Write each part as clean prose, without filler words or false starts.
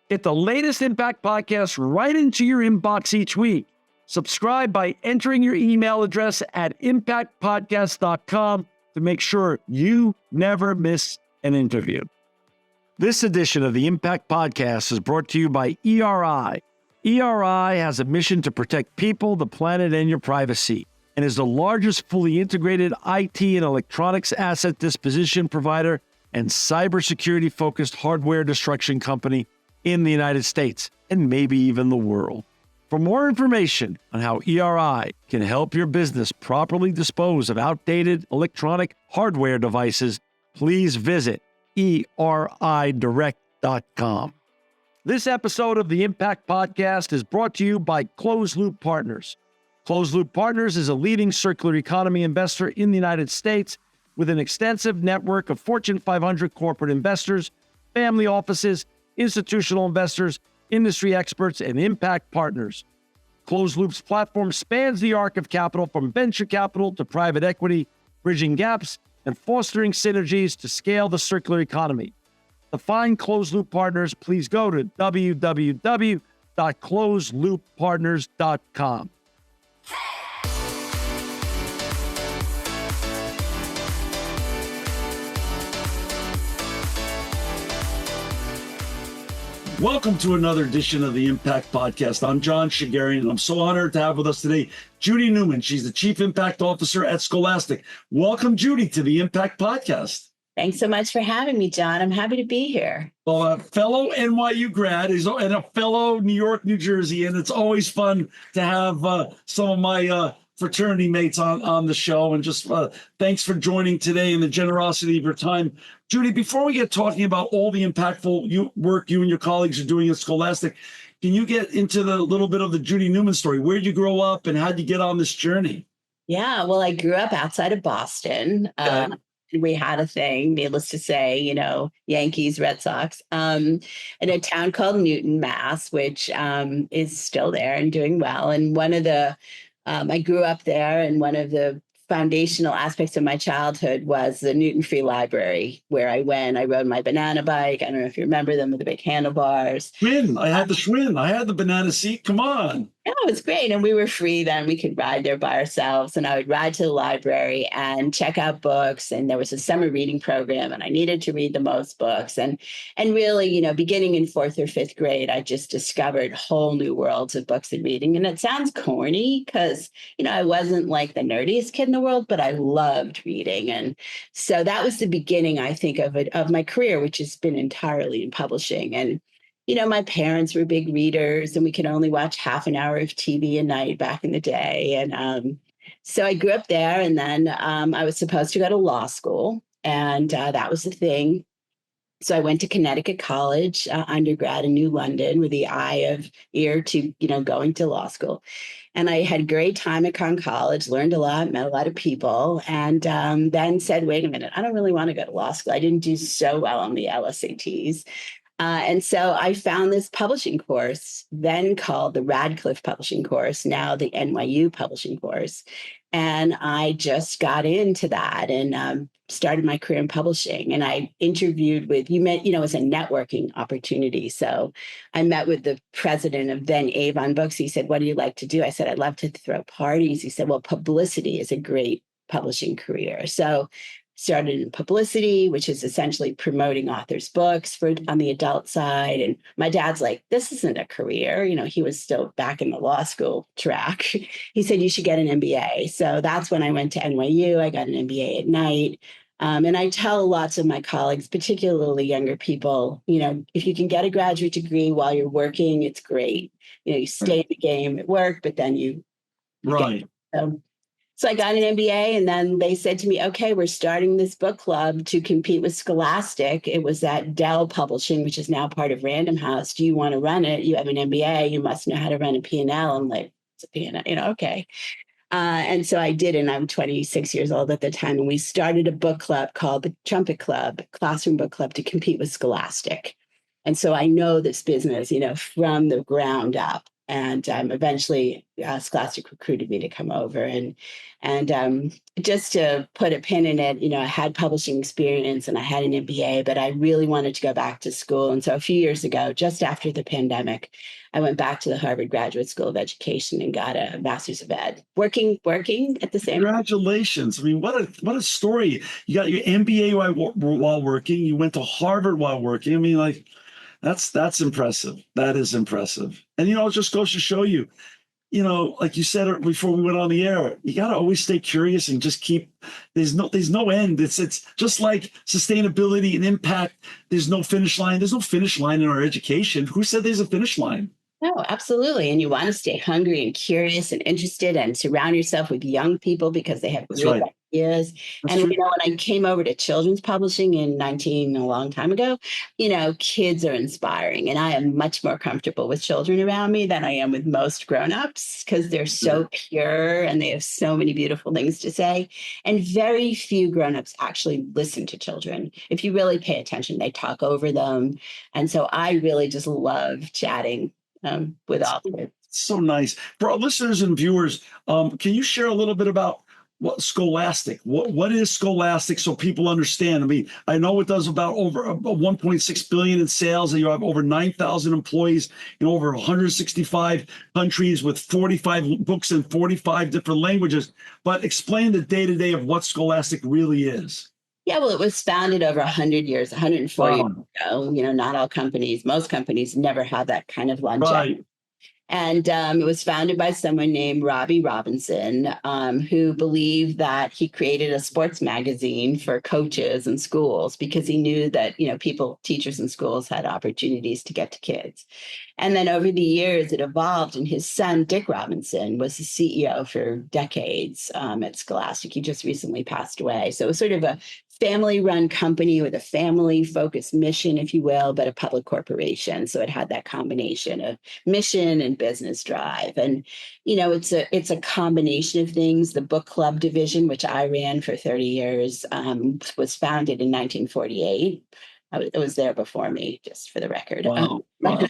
Get the latest Impact Podcast right into your inbox each week. Subscribe by entering your email address at impactpodcast.com to make sure you never miss an interview. This edition of the Impact Podcast is brought to you by ERI. ERI has a mission to protect people, the planet, and your privacy, and is the largest fully integrated IT and electronics asset disposition provider and cybersecurity-focused hardware destruction company in the United States, and maybe even the world. For more information on how ERI can help your business properly dispose of outdated electronic hardware devices, please visit eridirect.com. This episode of the Impact Podcast is brought to you by Closed Loop Partners. Closed Loop Partners is a leading circular economy investor in the United States with an extensive network of Fortune 500 corporate investors, family offices, institutional investors, industry experts, and impact partners. Closed Loop's platform spans the arc of capital from venture capital to private equity, bridging gaps and fostering synergies to scale the circular economy. To find Closed Loop Partners, please go to www.closedlooppartners.com. Welcome to another edition of the Impact Podcast. I'm John Shigarian, and I'm so honored to have with us today Judy Newman. She's the Chief Impact Officer at Scholastic. Welcome, Judy, to the Impact Podcast. Thanks so much for having me, John. I'm happy to be here. Well, a fellow NYU grad and a fellow New York, New Jersey, and it's always fun to have some of my fraternity mates on the show. And just thanks for joining today and the generosity of your time. Judy, before we get talking about all the impactful work you and your colleagues are doing at Scholastic, can you get into the little bit of the Judy Newman story? Where did you grow up and how did you get on this journey? Yeah, well, I grew up outside of Boston. Okay. We had a thing, needless to say, Yankees, Red Sox, in a town called Newton, Mass, which is still there and doing well. And I grew up there, and one of the foundational aspects of my childhood was the Newton Free Library, where I rode my banana bike. I don't know if you remember them with the big handlebars. Schwinn. I had the Schwinn. I had the banana seat. Come on. Yeah, it was great. And we were free then. We could ride there by ourselves. And I would ride to the library and check out books. And there was a summer reading program, and I needed to read the most books. And really, beginning in 4th or 5th grade, I just discovered whole new worlds of books and reading. And it sounds corny because, I wasn't like the nerdiest kid in the world, but I loved reading. And so that was the beginning, I think, of my career, which has been entirely in publishing. And my parents were big readers, and we could only watch half an hour of TV a night back in the day. And so I grew up there, and then I was supposed to go to law school, and that was the thing. So I went to Connecticut College, undergrad in New London, with the ear to, going to law school. And I had a great time at Conn College, learned a lot, met a lot of people, and then said, wait a minute, I don't really want to go to law school. I didn't do so well on the LSATs. And so I found this publishing course, then called the Radcliffe Publishing Course, now the NYU Publishing Course. And I just got into that and started my career in publishing. And I interviewed it was a networking opportunity. So I met with the president of then Avon Books. He said, what do you like to do? I said, I'd love to throw parties. He said, well, publicity is a great publishing career. So started in publicity, which is essentially promoting authors' books on the adult side. And my dad's like, this isn't a career. He was still back in the law school track. He said, you should get an MBA. So that's when I went to NYU. I got an MBA at night. And I tell lots of my colleagues, particularly younger people, if you can get a graduate degree while you're working, it's great. You stay in the game at work, but then you right. So I got an MBA, and then they said to me, okay, we're starting this book club to compete with Scholastic. It was at Dell Publishing, which is now part of Random House. Do you want to run it? You have an MBA. You must know how to run a P&L. I'm like, it's a P&L, okay. And so I did, and I'm 26 years old at the time. And we started a book club called the Trumpet Club, Classroom Book Club, to compete with Scholastic. And so I know this business, from the ground up. And eventually, Scholastic recruited me to come over, and just to put a pin in it, I had publishing experience and I had an MBA, but I really wanted to go back to school. And so a few years ago, just after the pandemic, I went back to the Harvard Graduate School of Education and got a Master's of Ed, working at the same. Congratulations. I mean, what a story. You got your MBA while working. You went to Harvard while working. I mean, like, that's impressive. That is impressive. And, it just goes to show you, like you said before we went on the air, you got to always stay curious and just keep, there's no end. It's just like sustainability and impact. There's no finish line. There's no finish line in our education. Who said there's a finish line? No, absolutely. And you want to stay hungry and curious and interested and surround yourself with young people because they have That's great right. ideas. That's And, true. when I came over to children's publishing a long time ago, kids are inspiring. And I am much more comfortable with children around me than I am with most grownups because they're so pure and they have so many beautiful things to say. And very few grownups actually listen to children. If you really pay attention, they talk over them. And so I really just love chatting with all of it. So nice. For our listeners and viewers, can you share a little bit about what Scholastic? What is Scholastic so people understand? I mean, I know it does about over 1.6 billion in sales, and you have over 9,000 employees in over 165 countries with 45 books in 45 different languages. But explain the day-to-day of what Scholastic really is. Yeah, well, it was founded over 100 years, 140 years Wow. ago. Not all companies, most companies never have that kind of longevity. Right. And it was founded by someone named Robbie Robinson, who believed that he created a sports magazine for coaches and schools because he knew that, teachers and schools had opportunities to get to kids. And then over the years, it evolved, and his son, Dick Robinson, was the CEO for decades at Scholastic. He just recently passed away. So it was sort of a family-run company with a family-focused mission, if you will, but a public corporation. So it had that combination of mission and business drive. And, it's a combination of things. The book club division, which I ran for 30 years, was founded in 1948. It was there before me, just for the record. Wow. Wow.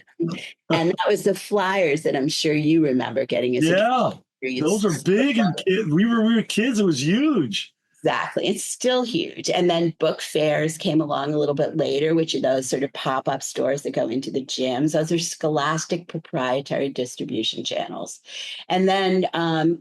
And that was the flyers that I'm sure you remember getting as a Yeah. kid. Those are big, and we were kids. It was huge. Exactly. It's still huge. And then book fairs came along a little bit later, which are those sort of pop-up stores that go into the gyms. Those are Scholastic proprietary distribution channels. And then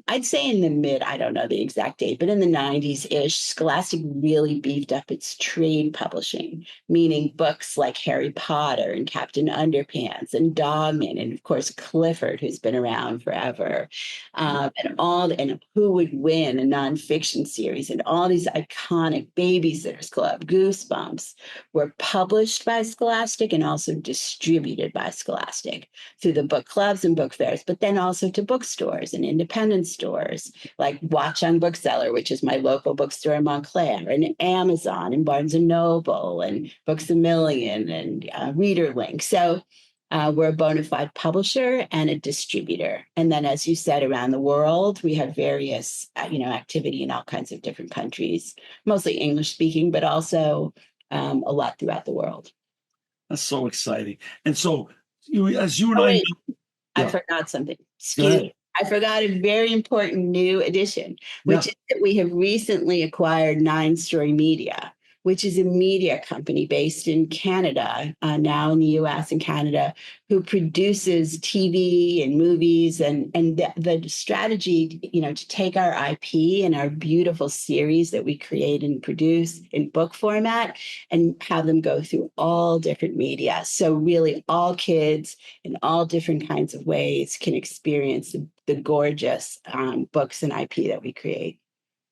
I'd say in the I don't know the exact date, but in the 90s-ish, Scholastic really beefed up its trade publishing, meaning books like Harry Potter and Captain Underpants and Dogman, and of course Clifford, who's been around forever, and Who Would Win, a nonfiction series, and all these iconic Babysitters Club, Goosebumps, were published by Scholastic and also distributed by Scholastic through the book clubs and book fairs, but then also to bookstores and independent stores like Watch on Bookseller, which is my local bookstore in Montclair, and Amazon and Barnes and Noble and Books a Million and Reader Link. So we're a bona fide publisher and a distributor. And then, as you said, around the world, we have various, activity in all kinds of different countries, mostly English speaking, but also a lot throughout the world. That's so exciting. And so, as you and Oh, I, wait, I yeah, forgot something. go Excuse ahead. me. I forgot a very important new addition, Yeah. which is that we have recently acquired Nine Story Media, which is a media company based in Canada, now in the US and Canada, who produces TV and movies. And the strategy, to take our IP and our beautiful series that we create and produce in book format and have them go through all different media. So really all kids in all different kinds of ways can experience the gorgeous books and IP that we create.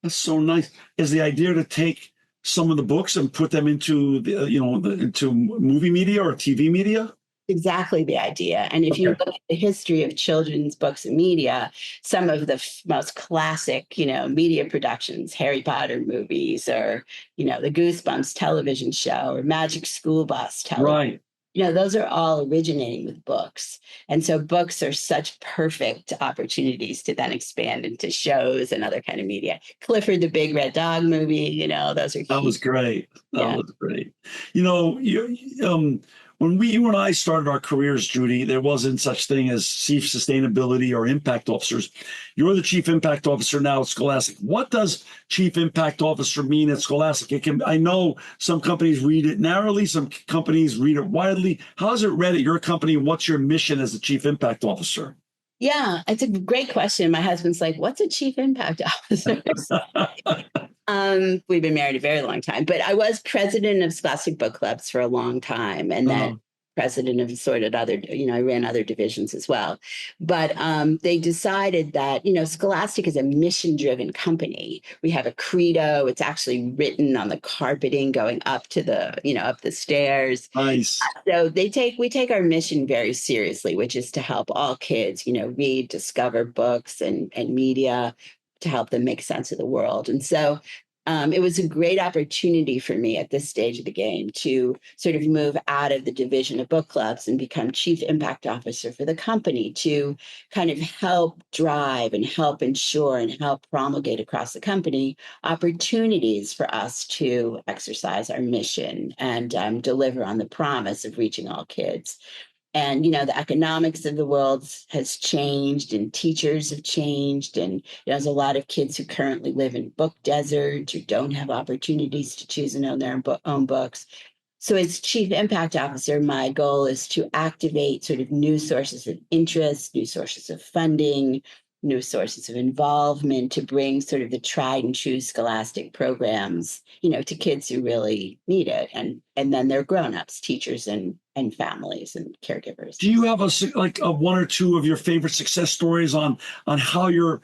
That's so nice. Is the idea to take some of the books and put them into into movie media or TV media? Exactly the idea. And if you Okay. look at the history of children's books and media, some of the most classic, media productions, Harry Potter movies, or, the Goosebumps television show, or Magic School Bus television. Right. Those are all originating with books. And so books are such perfect opportunities to then expand into shows and other kind of media. Clifford the Big Red Dog movie, those are That huge. was great. That Yeah. was great. You know, you when you and I started our careers, Judy, there wasn't such thing as chief sustainability or impact officers. You're the chief impact officer now at Scholastic. What does chief impact officer mean at Scholastic? I know some companies read it narrowly, some companies read it widely. How is it read at your company, and what's your mission as the chief impact officer? Yeah, it's a great question. My husband's like, "What's a chief impact officer?" We've been married a very long time, but I was president of Scholastic Book Clubs for a long time, and then president of sort of other, I ran other divisions as well. But they decided that, Scholastic is a mission-driven company. We have a credo. It's actually written on the carpeting going up to the, up the stairs. Nice. So we take our mission very seriously, which is to help all kids, read, discover books and media to help them make sense of the world. And so it was a great opportunity for me at this stage of the game to sort of move out of the division of book clubs and become chief impact officer for the company to kind of help drive and help ensure and help promulgate across the company opportunities for us to exercise our mission and deliver on the promise of reaching all kids. And the economics of the world has changed, and teachers have changed, and there's a lot of kids who currently live in book deserts who don't have opportunities to choose and own their own books. So as chief impact officer, my goal is to activate sort of new sources of interest, new sources of funding, new sources of involvement to bring sort of the tried and true Scholastic programs, to kids who really need it. And then they're grown-ups, teachers and families and caregivers. Do you have a one or two of your favorite success stories on how your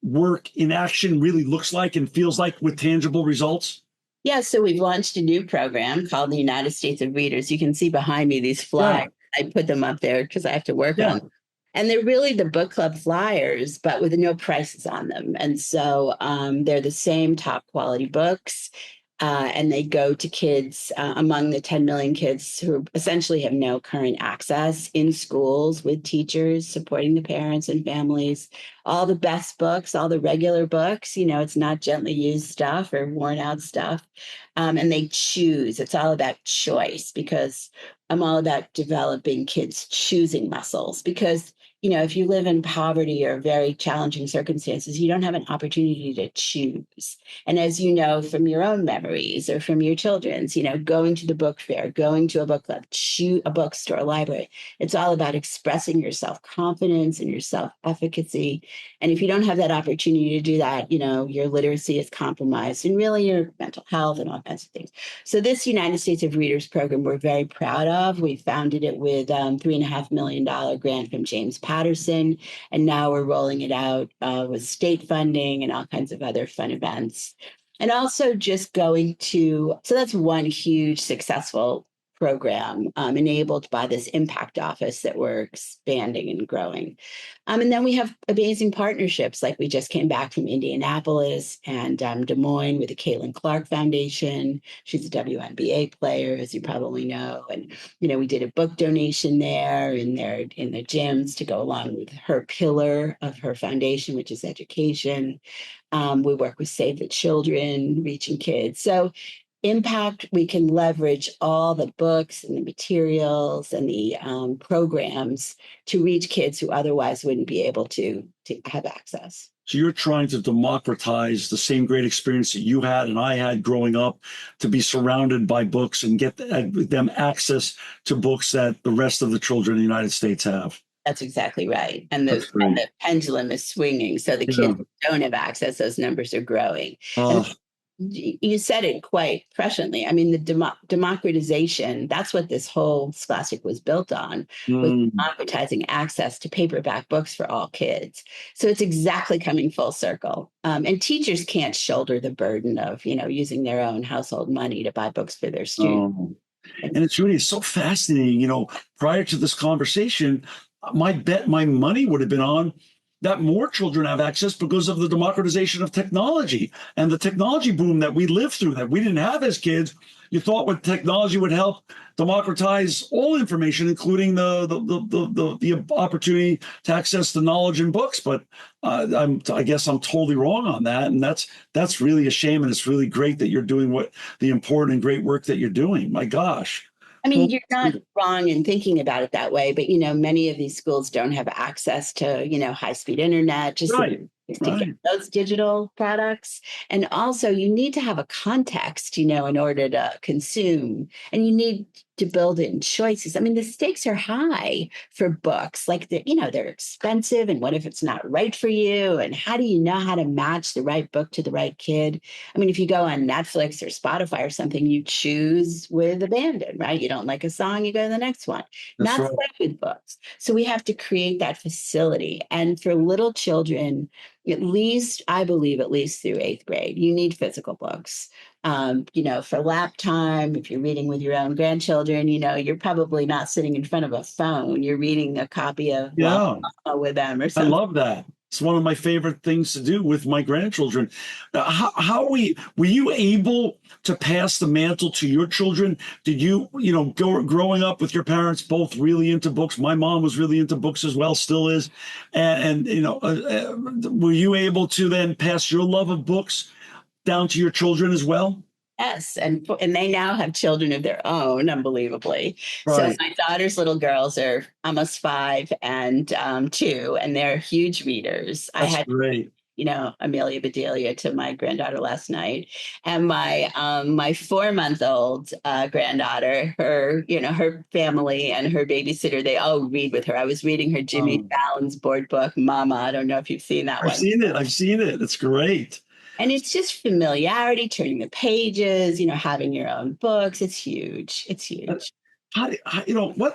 work in action really looks like and feels like with tangible results? Yeah, so we've launched a new program called the United States of Readers. You can see behind me these flyers. Yeah. I put them up there because I have to work on them. And they're really the book club flyers, but with no prices on them. And so they're the same top quality books. And they go to kids among the 10 million kids who essentially have no current access in schools with teachers supporting the parents and families. All the best books, all the regular books, it's not gently used stuff or worn out stuff. And they choose. It's all about choice because I'm all about developing kids' choosing muscles because if you live in poverty or very challenging circumstances, you don't have an opportunity to choose. And as you know from your own memories or from your children's, going to the book fair, going to a book club, a bookstore, a library, it's all about expressing your self-confidence and your self-efficacy. And if you don't have that opportunity to do that, your literacy is compromised and really your mental health and all kinds of things. So this United States of Readers program, we're very proud of. We founded it with $3.5 million grant from James Patterson, and now we're rolling it out with state funding and all kinds of other fun events. And also just so that's one huge successful program enabled by this impact office that we're expanding and growing. And then we have amazing partnerships, like we just came back from Indianapolis and Des Moines with the Caitlin Clark Foundation. She's a WNBA player, as you probably know. And, we did a book donation there in their gyms to go along with her pillar of her foundation, which is education. We work with Save the Children, reaching kids. So impact, we can leverage all the books and the materials and the programs to reach kids who otherwise wouldn't be able to have access. So you're trying to democratize the same great experience that you had and I had growing up, to be surrounded by books and get them access to books that the rest of the children in the United States have. That's exactly right. And the pendulum is swinging. So the kids who don't have access, those numbers are growing. You said it quite presciently. I mean, the democratization, that's what this whole Scholastic was built on, was democratizing access to paperback books for all kids. So it's exactly coming full circle. And teachers can't shoulder the burden of, using their own household money to buy books for their students. And it's really so fascinating. Prior to this conversation, my money would have been on that more children have access because of the democratization of technology and the technology boom that we lived through that we didn't have as kids. You thought with technology would help democratize all information, including the opportunity to access the knowledge in books. But I guess I'm totally wrong on that, and that's really a shame. And it's really great that you're doing the important and great work that you're doing. My gosh. mean, you're not wrong in thinking about it that way, but many of these schools don't have access to, high-speed internet, just Right. to get Right. those digital products. And also you need to have a context, in order to consume, and you need to build in choices. I mean, the stakes are high for books. Like they're expensive. And what if it's not right for you? And how do you know how to match the right book to the right kid? I mean, if you go on Netflix or Spotify or something, you choose with abandon, right? You don't like a song, you go to the next one. That's Not right. so with books. So we have to create that facility. And for little children, at least, I believe, at least through eighth grade, you need physical books. For lap time, if you're reading with your own grandchildren, you're probably not sitting in front of a phone. You're reading a copy of Yeah. with them or I something. love that. It's one of my favorite things to do with my grandchildren. Were you able to pass the mantle to your children? Did growing up with your parents both really into books? My mom was really into books as well, still is. Were you able to then pass your love of books down to your children as well? Yes, and they now have children of their own, unbelievably. So Right. my daughter's little girls are almost 5 and 2, and they're huge readers. I That's had great. Amelia Bedelia to my granddaughter last night, and my 4-month-old granddaughter, her family and her babysitter, they all read with her. I was reading her Jimmy Um, Fallon's board book, Mama. I don't know if you've seen that I've one. seen it. I've seen it. It's great. And it's just familiarity, turning the pages, having your own books. It's huge. It's huge.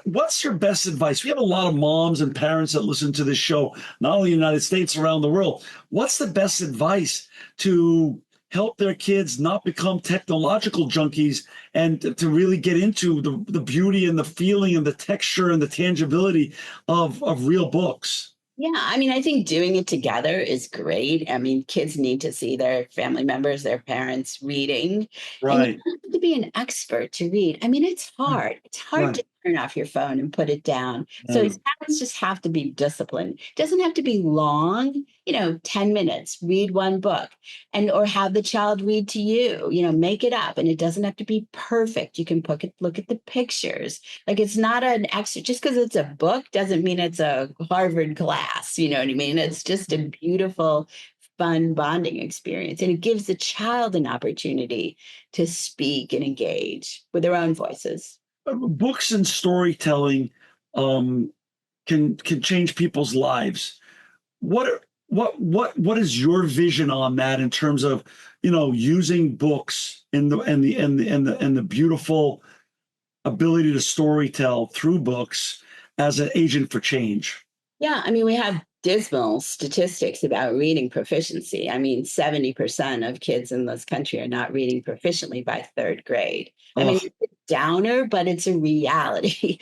What's your best advice? We have a lot of moms and parents that listen to this show, not only in the United States, around the world. What's the best advice to help their kids not become technological junkies and to really get into the beauty and the feeling and the texture and the tangibility of real books? Yeah, I mean, I think doing it together is great. I mean, kids need to see their family members, their parents reading, and you Right. don't have to be an expert to read. I mean, it's hard. It's hard Right. to turn off your phone and put it down. So Yeah. parents just have to be disciplined. It doesn't have to be long, 10 minutes, read one book, and or have the child read to you, make it up. And it doesn't have to be perfect. You can look at the pictures. Like it's not an extra, just because it's a book doesn't mean it's a Harvard class. You know what I mean? It's just a beautiful, fun bonding experience. And it gives the child an opportunity to speak and engage with their own voices. Books and storytelling um, can change people's lives. What is your vision on that in terms of using books in the beautiful ability to storytell through books as an agent for change? Yeah, I mean, we have dismal statistics about reading proficiency. I mean, 70% of kids in this country are not reading proficiently by third grade. I mean, Oh, it's a downer, but it's a reality.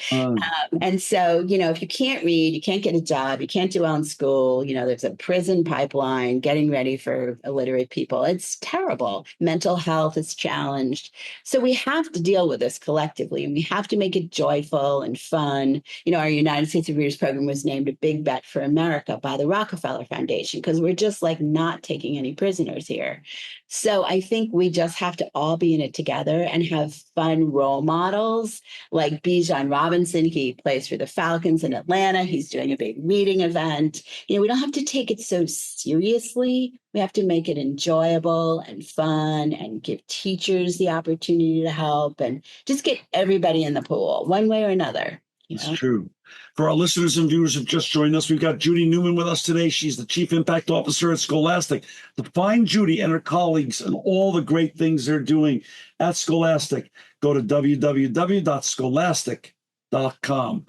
And so, if you can't read, you can't get a job, you can't do well in school, there's a prison pipeline getting ready for illiterate people. It's terrible. Mental health is challenged. So we have to deal with this collectively, and we have to make it joyful and fun. Our United States of Readers program was named a big bet for America by the Rockefeller Foundation because we're just like not taking any prisoners here. So I think we just have to all be in it together and have fun role models like Bijan Robinson. He plays for the Falcons in Atlanta. He's doing a big reading event. We don't have to take it so seriously. We have to make it enjoyable and fun and give teachers the opportunity to help and just get everybody in the pool one way or another. it's true. For our listeners and viewers who've just joined us, we've got Judy Newman with us today. She's the Chief Impact Officer at Scholastic. To find Judy and her colleagues and all the great things they're doing at Scholastic, go to www.scholastic.com.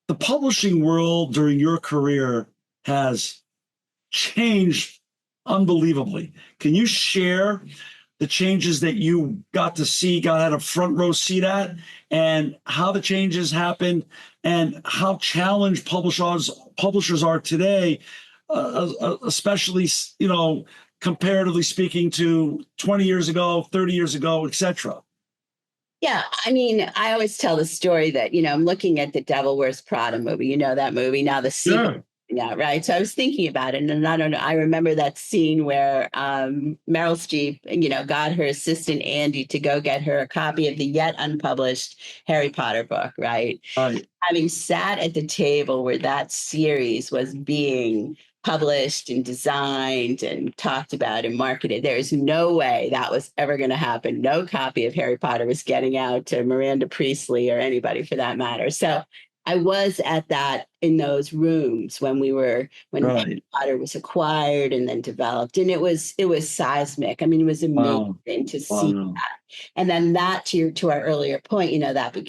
The publishing world during your career has changed unbelievably. Can you share the changes that you got to see, had a front row seat at, and how the changes happened, and how challenged publishers are today, especially comparatively speaking to 20 years ago, 30 years ago, etc. Yeah, I mean, I always tell the story that, I'm looking at the Devil Wears Prada movie. You know that movie. Now the sequel Sure. out, right? So I was thinking about it, and I don't know. I remember that scene where Meryl Streep, got her assistant Andy to go get her a copy of the yet unpublished Harry Potter book, right? Right. Having sat at the table where that series was being published and designed and talked about and marketed, there is no way that was ever going to happen. No copy of Harry Potter was getting out to Miranda Priestley or anybody for that matter. So I was at that in those rooms when Harry Right. Potter was acquired and then developed, and it was seismic. I mean, it was Wow. amazing to see. Wow. And then that to our earlier point,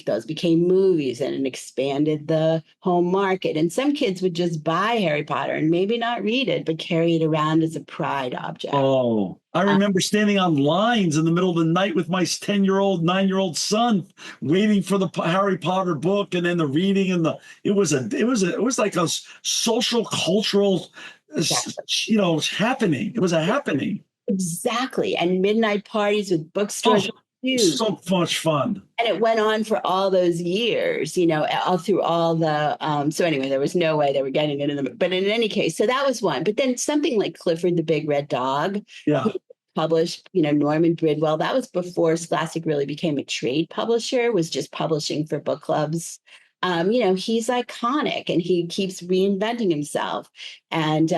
those became movies and it expanded the home market. And some kids would just buy Harry Potter and maybe not read it, but carry it around as a pride object. Oh, I Uh, remember standing on lines in the middle of the night with my 10-year-old, 9-year-old son, waiting for the Harry Potter book, and then the reading and it was like a social cultural, happening. It was a happening. exactly. And midnight parties with bookstores. Oh, Huge. so much fun. And it went on for all those years, all through all the. So anyway, there was no way they were getting into them. But in any case, so that was one. But then something like Clifford the Big Red Dog, Yeah. who published, Norman Bridwell. That was before Scholastic really became a trade publisher. Was just publishing for book clubs. He's iconic and he keeps reinventing himself. And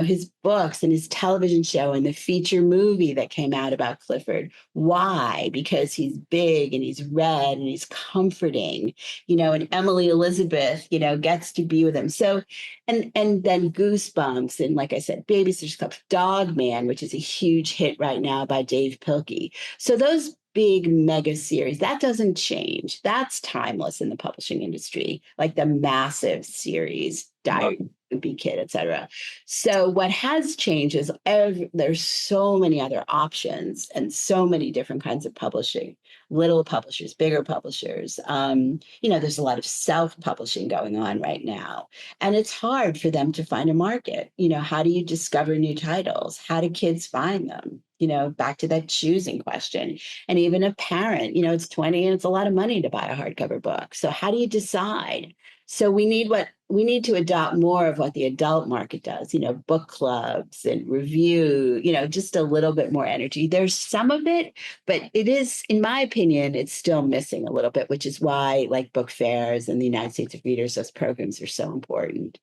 his books and his television show and the feature movie that came out about Clifford. Why? Because he's big and he's red and he's comforting, and Emily Elizabeth, gets to be with him. So, and then Goosebumps, and like I said, Babysitter's Club, Dog Man, which is a huge hit right now by Dave Pilkey. So those big mega series, that doesn't change. That's timeless in the publishing industry, like the massive series, Diary of a Wimpy Kid, etc. So what has changed is there's so many other options and so many different kinds of publishing, little publishers, bigger publishers. There's a lot of self-publishing going on right now, and it's hard for them to find a market. How do you discover new titles? How do kids find them? Back to that choosing question. And even a parent, it's 20 and it's a lot of money to buy a hardcover book. So how do you decide? So we need to adopt more of what the adult market does, book clubs and review, just a little bit more energy. There's some of it, but it is, in my opinion, it's still missing a little bit, which is why like book fairs and the United States of Readers, those programs are so important.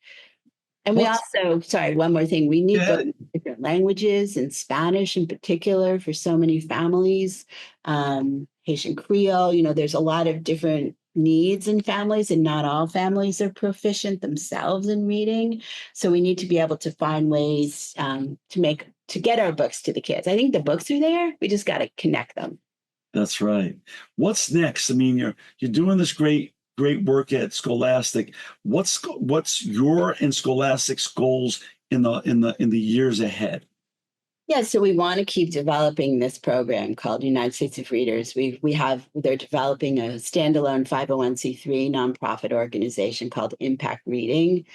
And we What's also, sorry, one more thing. We need books yeah, in different languages, and Spanish in particular for so many families. Haitian Creole, there's a lot of different needs in families, and not all families are proficient themselves in reading. So we need to be able to find ways to get our books to the kids. I think the books are there. We just got to connect them. That's right. What's next? I mean, you're doing this great work at Scholastic. What's your and Scholastic's goals in the years ahead? Yeah, so we want to keep developing this program called United States of Readers. They're developing a standalone 501c3 nonprofit organization called Impact Reading,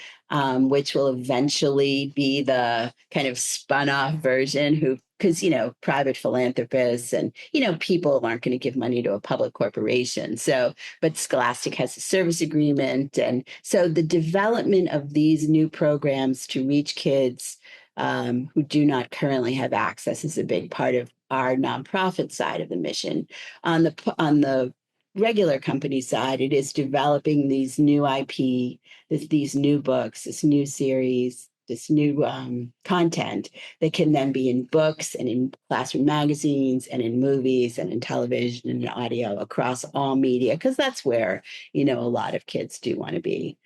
which will eventually be the kind of spun off version because private philanthropists and people aren't going to give money to a public corporation. But Scholastic has a service agreement, and so the development of these new programs to reach kids who do not currently have access is a big part of our nonprofit side of the mission. On the regular company side, it is developing these new IP, these new books, this new series, this new content that can then be in books and in classroom magazines and in movies and in television and in audio across all media, because that's where a lot of kids do want to be.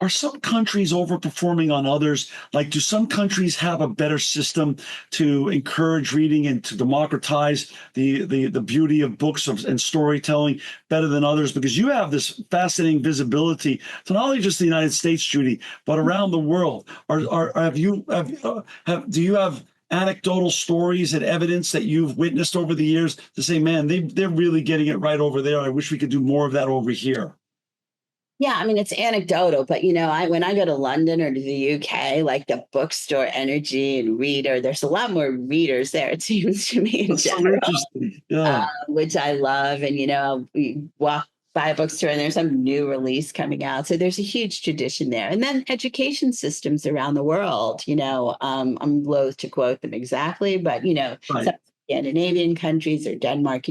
Are some countries overperforming on others? Like, do some countries have a better system to encourage reading and to democratize the beauty of books and storytelling better than others? Because you have this fascinating visibility to not only just the United States, Judy, but around the world. Do you have anecdotal stories and evidence that you've witnessed over the years to say, man, they're really getting it right over there. I wish we could do more of that over here. Yeah, I mean, it's anecdotal, but when I go to London or to the UK, like the bookstore energy and there's a lot more readers there, it seems to me in That's so general, interesting. Yeah. which I love. And we walk buy a bookstore and there's some new release coming out. So there's a huge tradition there. And then education systems around the world, I'm loath to quote them exactly, but, Right. some Scandinavian countries or Denmark,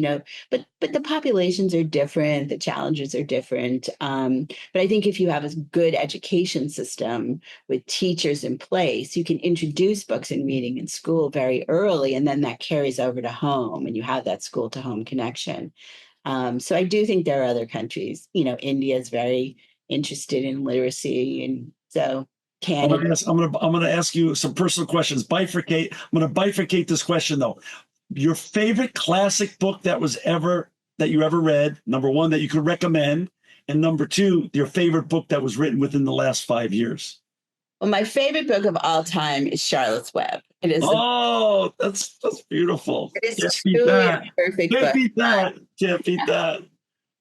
but the populations are different, the challenges are different. But I think if you have a good education system with teachers in place, you can introduce books and reading in school very early, and then that carries over to home, and you have that school to home connection. So I do think there are other countries. India is very interested in literacy, and so Canada. I'm gonna ask you some personal questions. Bifurcate. I'm gonna bifurcate this question though. Your favorite classic book that you ever read, number one, that you could recommend, and number two, your favorite book that was written within the last 5 years. Well, my favorite book of all time is Charlotte's Web. It is. Oh, that's beautiful. It is Can't beat truly that. a perfect Can't book. beat that. Can't beat that.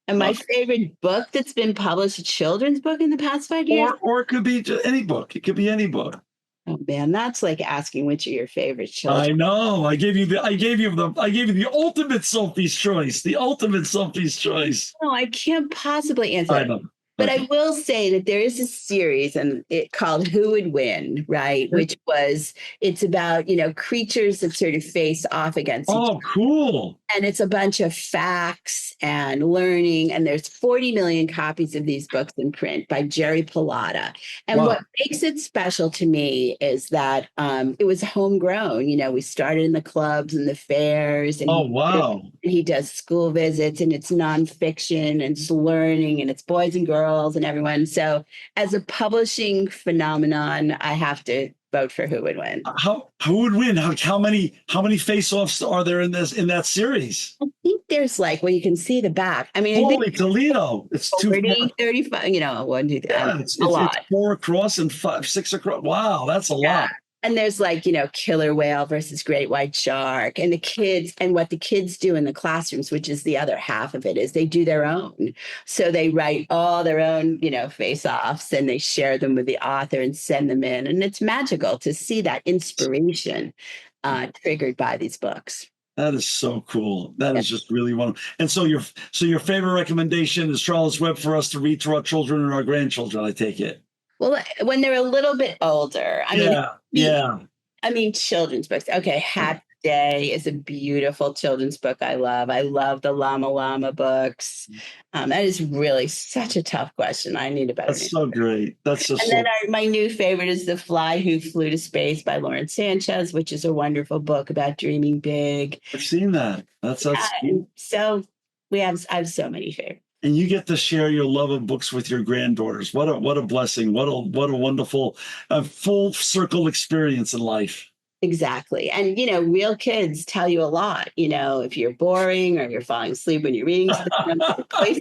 And my favorite book that's been published, a children's book in the past 5 years. Or it could be just any book. It could be any book. Oh man, that's like asking which are your favorite children. I know. I gave you the ultimate Sophie's choice. The ultimate Sophie's choice. No, I can't possibly answer. I know. But I will say that there is a series and it called Who Would Win, right? Which it's about, creatures that sort of face off against each other. Oh, cool. And it's a bunch of facts and learning. And there's 40 million copies of these books in print by Jerry Pallotta. And Wow. what makes it special to me is that it was homegrown. We started in the clubs and the fairs. And Oh, wow. he does school visits, and it's nonfiction and it's learning, and it's boys and girls and everyone. So as a publishing phenomenon, I have to vote for Who Would Win. Who would win? How many face-offs are there in that series? I think there's you can see the back. I mean, Holy Toledo. It's 30, 35, 1, 2, 3, yeah, it's a lot. It's 4 across and 6 across. Wow, that's a lot. And there's killer whale versus great white shark, and the kids, and what the kids do in the classrooms, which is the other half of it, is they do their own. So they write all their own, face-offs, and they share them with the author and send them in. And it's magical to see that inspiration triggered by these books. That is so cool. That is just really wonderful. And so your favorite recommendation is Charlotte's Web for us to read to our children and our grandchildren, I take it. Well, when they're a little bit older, I mean, children's books. Okay, Happy Day is a beautiful children's book I love. I love the Llama Llama books. That is really such a tough question. I need a better. That's so great. That's just. And then my new favorite is The Fly Who Flew to Space by Lauren Sanchez, which is a wonderful book about dreaming big. I've seen that. That's so I have so many favorites. And you get to share your love of books with your granddaughters. What a blessing. What a wonderful full circle experience in life. Exactly. And, real kids tell you a lot, if you're boring or you're falling asleep when you're reading to them, you're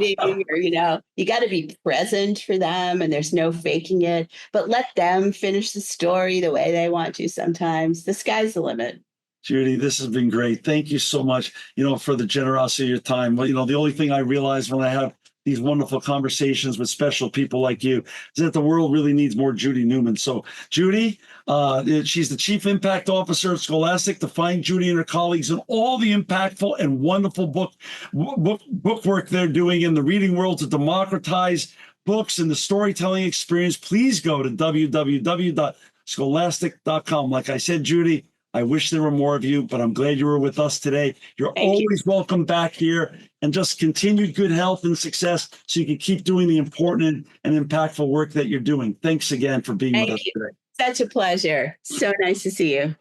eating, or, you got to be present for them, and there's no faking it, but let them finish the story the way they want to sometimes. The sky's the limit. Judy, this has been great. Thank you so much, for the generosity of your time. Well, the only thing I realize when I have these wonderful conversations with special people like you is that the world really needs more Judy Newman. So Judy, she's the Chief Impact Officer at Scholastic. To find Judy and her colleagues and all the impactful and wonderful book work they're doing in the reading world to democratize books and the storytelling experience, please go to www.scholastic.com. Like I said, Judy, I wish there were more of you, but I'm glad you were with us today. You're always welcome back here, and just continued good health and success so you can keep doing the important and impactful work that you're doing. Thanks again for being with us today. Such a pleasure. So nice to see you.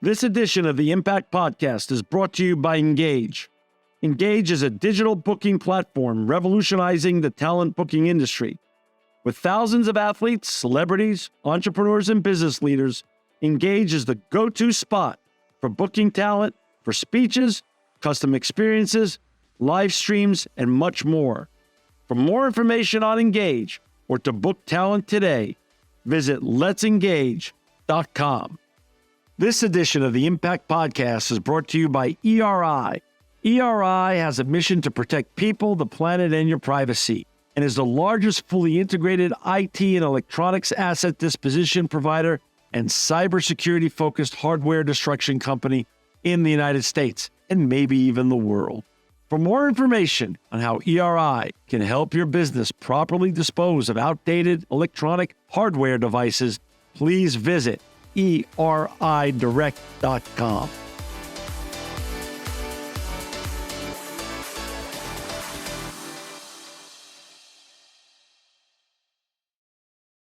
This edition of the Impact Podcast is brought to you by Engage. Engage is a digital booking platform revolutionizing the talent booking industry. With thousands of athletes, celebrities, entrepreneurs, and business leaders, Engage is the go-to spot for booking talent, for speeches, custom experiences, live streams, and much more. For more information on Engage or to book talent today, visit letsengage.com. This edition of the Impact Podcast is brought to you by ERI. ERI has a mission to protect people, the planet, and your privacy, and is the largest fully integrated IT and electronics asset disposition provider and cybersecurity-focused hardware destruction company in the United States, and maybe even the world. For more information on how ERI can help your business properly dispose of outdated electronic hardware devices, please visit eridirect.com.